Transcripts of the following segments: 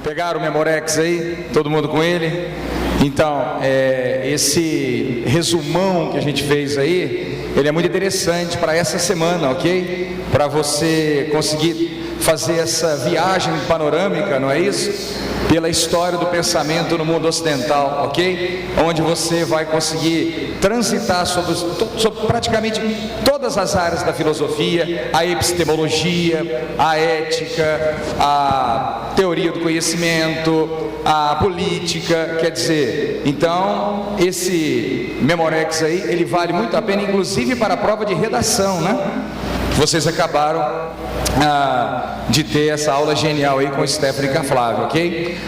Pegaram o Memorex aí? Todo mundo com ele? Então, esse resumão que a gente fez aí, ele é muito interessante para essa semana, ok? Para você conseguir fazer essa viagem panorâmica, não é isso? Pela história do pensamento no mundo ocidental, ok? Onde você vai conseguir transitar sobre praticamente todas as áreas da filosofia, a epistemologia, a ética, a teoria do conhecimento, a política, quer dizer, então esse Memorex aí, ele vale muito a pena, inclusive para a prova de redação, né? Vocês acabaram de ter essa aula genial aí com o Stephanie Flávio, ok?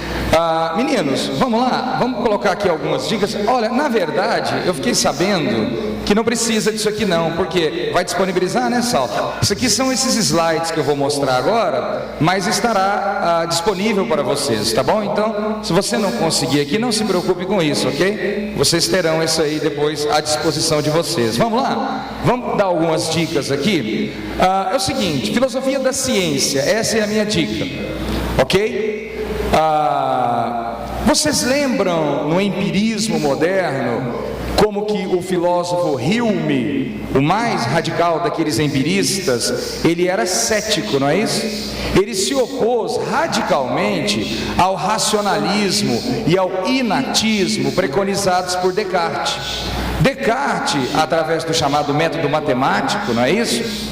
Meninos, vamos lá, vamos colocar aqui algumas dicas. Olha, na verdade, eu fiquei sabendo que não precisa disso aqui não, porque vai disponibilizar, né, Sal? Isso aqui são esses slides que eu vou mostrar agora, mas estará disponível para vocês, tá bom? Então, se você não conseguir aqui, não se preocupe com isso, ok? Vocês terão isso aí depois à disposição de vocês. Vamos lá? Vamos dar algumas dicas aqui. É o seguinte, filosofia da ciência, essa é a minha dica, ok? Vocês lembram no empirismo moderno como que o filósofo Hume, o mais radical daqueles empiristas, ele era cético, não é isso? Ele se opôs radicalmente ao racionalismo e ao inatismo preconizados por Descartes. Descartes, através do chamado método matemático, não é isso?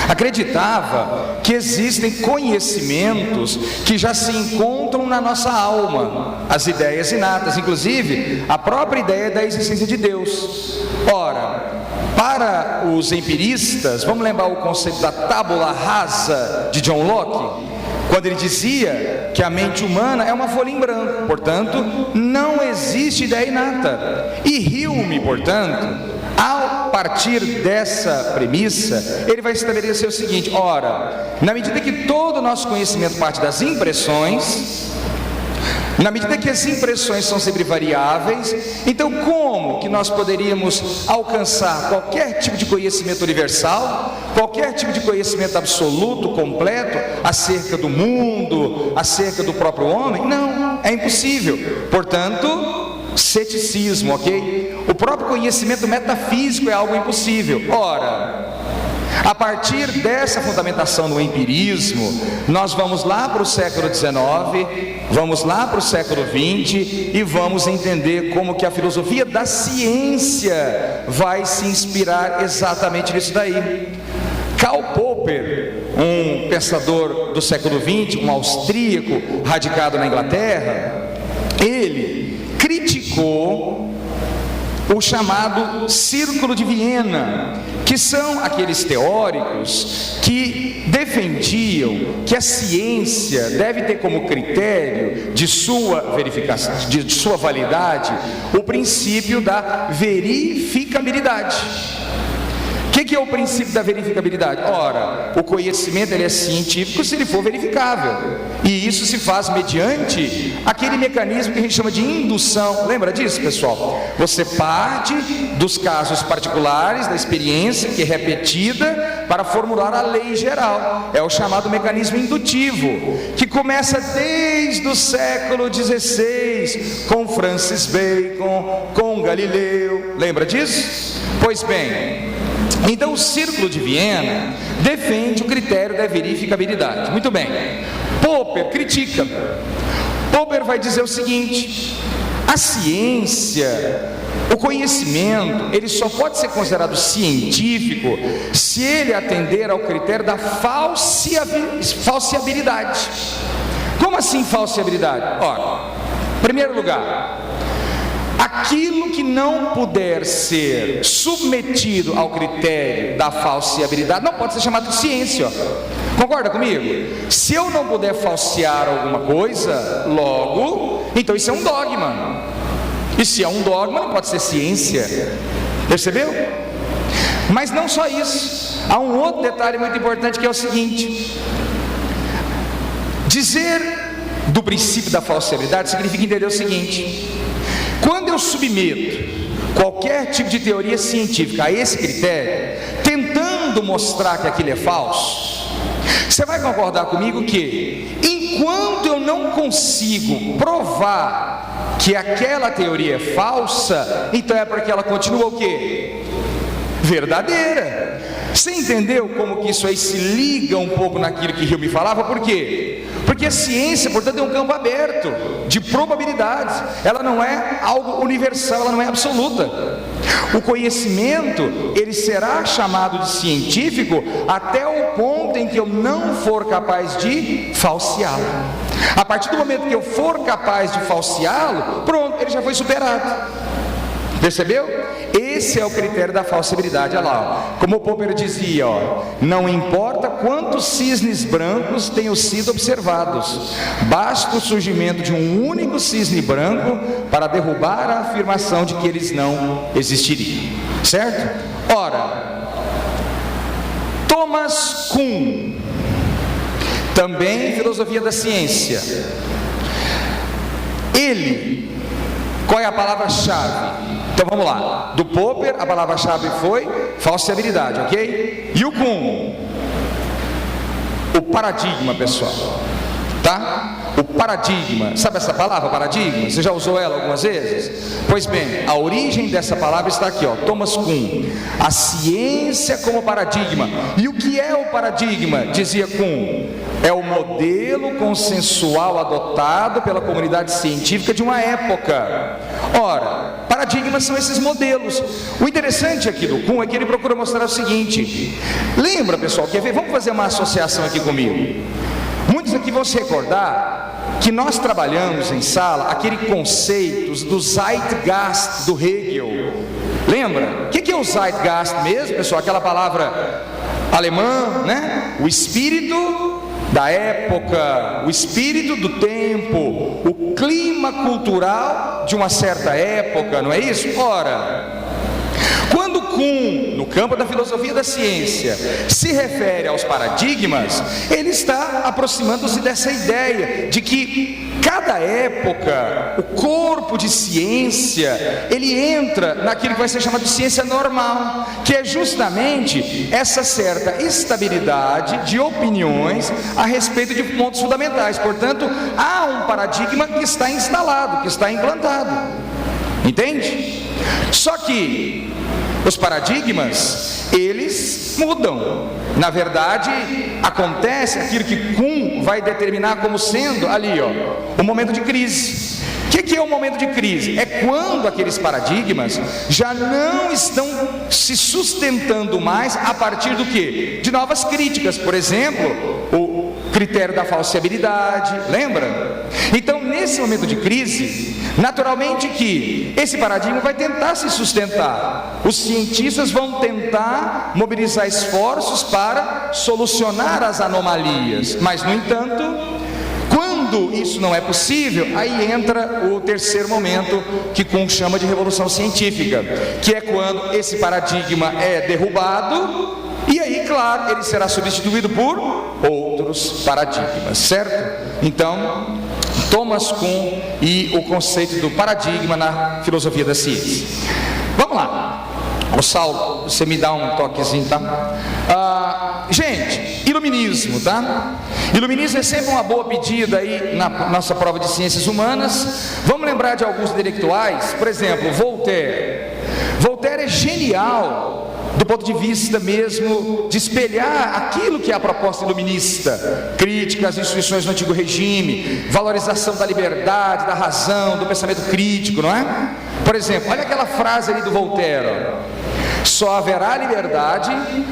Acreditava que existem conhecimentos que já se encontram na nossa alma, as ideias inatas, inclusive a própria ideia da existência de Deus. Ora, para os empiristas, vamos lembrar o conceito da tábula rasa de John Locke, quando ele dizia que a mente humana é uma folha em branco, portanto, não existe ideia inata. E Hume, portanto, ao partir dessa premissa, ele vai estabelecer o seguinte: ora, na medida que todo o nosso conhecimento parte das impressões, na medida que as impressões são sempre variáveis, então como que nós poderíamos alcançar qualquer tipo de conhecimento universal, qualquer tipo de conhecimento absoluto, completo, acerca do mundo, acerca do próprio homem? Não, é impossível. Portanto, ceticismo, ok? O próprio conhecimento metafísico é algo impossível. Ora, a partir dessa fundamentação no empirismo, nós vamos lá para o século XIX, vamos lá para o século XX e vamos entender como que a filosofia da ciência vai se inspirar exatamente nisso daí. Karl Popper, um pensador do século XX, um austríaco radicado na Inglaterra, ele criticou o chamado Círculo de Viena, que são aqueles teóricos que defendiam que a ciência deve ter como critério de sua verificação, de sua validade, o princípio da verificabilidade. O que é o princípio da verificabilidade? Ora, o conhecimento ele é científico se ele for verificável, e isso se faz mediante aquele mecanismo que a gente chama de indução. Lembra disso, pessoal? Você parte dos casos particulares da experiência, que é repetida, para formular a lei geral. É o chamado mecanismo indutivo, que começa desde o século XVI, com Francis Bacon, com Galileu. Lembra disso? Pois bem, então o Círculo de Viena defende o critério da verificabilidade. Muito bem, Popper critica. Popper vai dizer o seguinte: a ciência, o conhecimento, ele só pode ser considerado científico se ele atender ao critério da falseabilidade. Como assim falseabilidade? Ora, em primeiro lugar, aquilo que não puder ser submetido ao critério da falseabilidade não pode ser chamado de ciência. Concorda comigo? Se eu não puder falsear alguma coisa, logo, então isso é um dogma. E se é um dogma, não pode ser ciência. Percebeu? Mas não só isso. Há um outro detalhe muito importante, que é o seguinte: dizer do princípio da falseabilidade significa entender o seguinte: quando eu submeto qualquer tipo de teoria científica a esse critério, tentando mostrar que aquilo é falso, você vai concordar comigo que, enquanto eu não consigo provar que aquela teoria é falsa, então é porque ela continua o quê? Verdadeira. Você entendeu como que isso aí se liga um pouco naquilo que Hume falava? Por quê? Porque a ciência, portanto, é um campo aberto de probabilidades. Ela não é algo universal, ela não é absoluta. O conhecimento, ele será chamado de científico até o ponto em que eu não for capaz de falseá-lo. A partir do momento que eu for capaz de falseá-lo, pronto, ele já foi superado. Percebeu? Esse é o critério da falsibilidade. Olha lá, ó. Como o Popper dizia, ó, não importa quantos cisnes brancos tenham sido observados, basta o surgimento de um único cisne branco para derrubar a afirmação de que eles não existiriam. Certo? Ora, Thomas Kuhn, também filosofia da ciência, ele, qual é a palavra-chave? Então vamos lá, do Popper a palavra-chave foi falsibilidade, ok? E o Kuhn, o paradigma, pessoal, tá? O paradigma, sabe essa palavra, paradigma? Você já usou ela algumas vezes? Pois bem, a origem dessa palavra está aqui, ó, Thomas Kuhn, a ciência como paradigma. E o que é o paradigma? Dizia Kuhn, é o modelo consensual adotado pela comunidade científica de uma época. Ora, paradigmas são esses modelos. O interessante aqui do Kuhn é que ele procura mostrar o seguinte. Lembra, pessoal, quer ver? Vamos fazer uma associação aqui comigo. Muitos aqui vão se recordar que nós trabalhamos em sala aquele conceito do Zeitgeist do Hegel. Lembra? O que é o Zeitgeist mesmo, pessoal? Aquela palavra alemã, né? O espírito da época, o espírito do tempo, o clima cultural de uma certa época, não é isso? Ora, quando Kuhn, no campo da filosofia da ciência, se refere aos paradigmas, ele está aproximando-se dessa ideia de que cada época, o corpo de ciência, ele entra naquilo que vai ser chamado de ciência normal, que é justamente essa certa estabilidade de opiniões a respeito de pontos fundamentais. Portanto, há um paradigma que está instalado, que está implantado. Entende? Só que os paradigmas, eles mudam. Na verdade, acontece aquilo que Kuhn vai determinar como sendo ali, ó, o momento de crise. O que é o momento de crise? É quando aqueles paradigmas já não estão se sustentando mais a partir do quê? De novas críticas. Por exemplo, o critério da falsibilidade, lembra? Então, nesse momento de crise, naturalmente que esse paradigma vai tentar se sustentar. Os cientistas vão tentar mobilizar esforços para solucionar as anomalias, mas, no entanto, quando isso não é possível, aí entra o terceiro momento que Kuhn chama de revolução científica, que é quando esse paradigma é derrubado e aí, claro, ele será substituído por outros paradigmas, certo? Então, Thomas Kuhn e o conceito do paradigma na filosofia da ciência. Vamos lá. O Saulo, você me dá um toquezinho, tá? Gente, iluminismo, tá? Iluminismo é sempre uma boa pedida aí na nossa prova de ciências humanas. Vamos lembrar de alguns intelectuais, por exemplo, Voltaire. Voltaire é genial do ponto de vista mesmo de espelhar aquilo que é a proposta iluminista: crítica às instituições do antigo regime, valorização da liberdade, da razão, do pensamento crítico, não é? Por exemplo, olha aquela frase ali do Voltaire, ó. Só haverá liberdade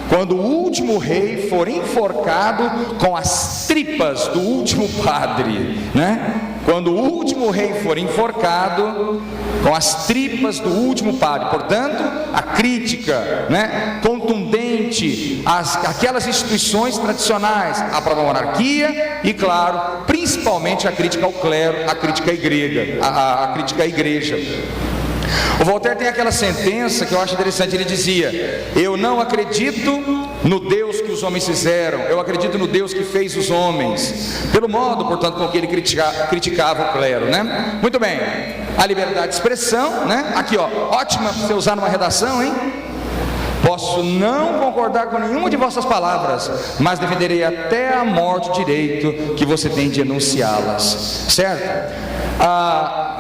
quando o último rei for enforcado com as tripas do último padre, né? Quando o último rei for enforcado com as tripas do último padre. Portanto, a crítica, né, contundente àquelas instituições tradicionais, a própria monarquia e, claro, principalmente a crítica ao clero, a crítica à igreja, a crítica à igreja. O Voltaire tem aquela sentença que eu acho interessante. Ele dizia: eu não acredito no Deus que os homens fizeram, eu acredito no Deus que fez os homens. Pelo modo, portanto, com que ele criticava o clero, né? Muito bem, a liberdade de expressão, né? Aqui, ó, ótima para você usar numa redação, hein? Posso não concordar com nenhuma de vossas palavras, mas defenderei até a morte o direito que você tem de enunciá-las. Certo?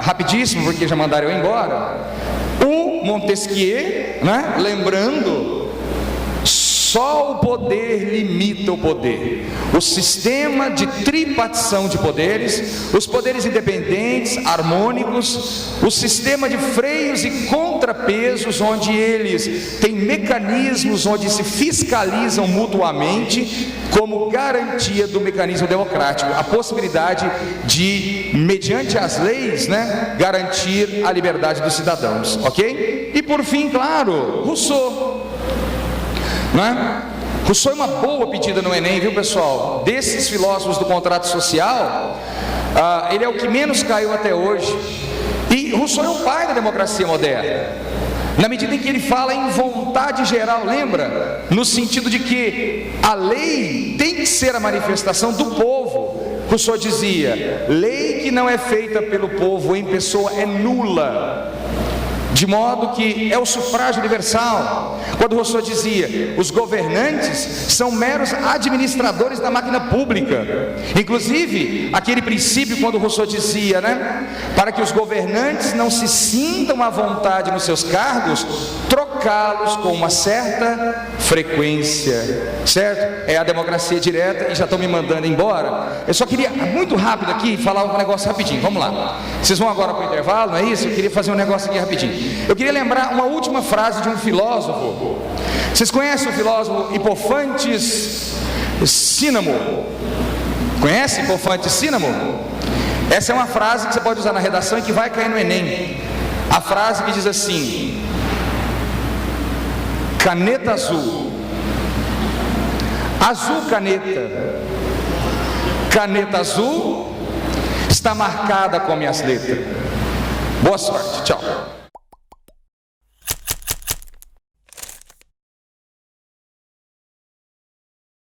Rapidíssimo, porque já mandaram eu embora. O Montesquieu, né? Lembrando, só o poder limita o poder. O sistema de tripartição de poderes, os poderes independentes, harmônicos, o sistema de freios e contrapesos, onde eles têm mecanismos onde se fiscalizam mutuamente, como garantia do mecanismo democrático, a possibilidade de, mediante as leis, né, garantir a liberdade dos cidadãos, ok? E por fim, claro, Rousseau. Não é? Rousseau é uma boa pedida no Enem, viu, pessoal? Desses filósofos do contrato social, ele é o que menos caiu até hoje. E Rousseau é o pai da democracia moderna, na medida em que ele fala em vontade geral, lembra? No sentido de que a lei tem que ser a manifestação do povo. Rousseau dizia: lei que não é feita pelo povo em pessoa é nula. De modo que é o sufrágio universal. Quando Rousseau dizia: os governantes são meros administradores da máquina pública. Inclusive, aquele princípio, quando Rousseau dizia, né, para que os governantes não se sintam à vontade nos seus cargos, trocá-los com uma certa frequência. Certo? É a democracia direta. E já estão me mandando embora. Eu só queria, muito rápido aqui, falar um negócio rapidinho. Vamos lá. Vocês vão agora para o intervalo, não é isso? Eu queria fazer um negócio aqui rapidinho. Eu queria lembrar uma última frase de um filósofo. Vocês conhecem o filósofo Hippofantes Cínamo? Conhece Hippofantes Cínamo? Essa é uma frase que você pode usar na redação e que vai cair no Enem. A frase que diz assim: caneta azul, azul caneta, caneta azul está marcada com minhas letras. Boa sorte, tchau.